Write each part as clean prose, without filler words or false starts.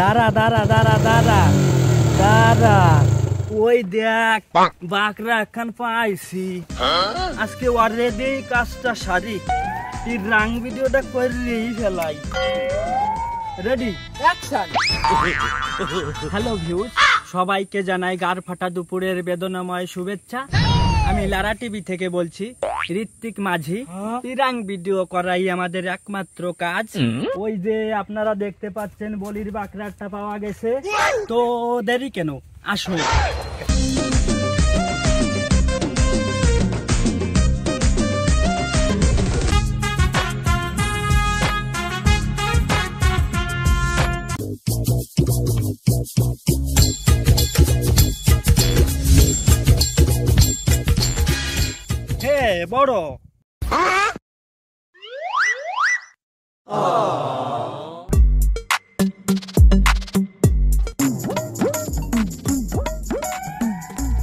দাঁড়া দাঁড়া দাঁড়া দাঁড়া দাঁড়া, ওই দেখ বাকরা এখন পাইছি। আজকে অলরেডি কাজটা সারি, এই রাং ভিডিওটা করলেই ফেলাই। Ready action. হ্যালো ভিউজ, সবাইকে জানাই গার ফাটা দুপুরের বেদনাময় শুভেচ্ছা। আমি লারা টিভি থেকে বলছি। ঋত্বিক মাঝি, তিরাং ভিডিও করাই আমাদের একমাত্র কাজ। ওই যে আপনারা দেখতে পাচ্ছেন বলির বাকরাটা পাওয়া গেছে, তো দেরি কেন, আসুন। হে বড়,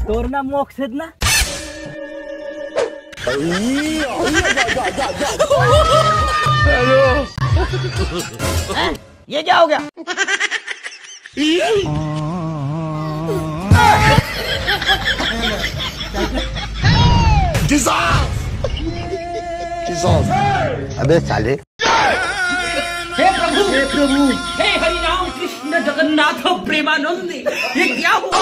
তোর নাম মকসেদ না? ये क्या हो गया? अबे साले, हे प्रभु, हे हरि राम कृष्ण जगन्नाथ प्रेमानंद, ये क्या हुआ?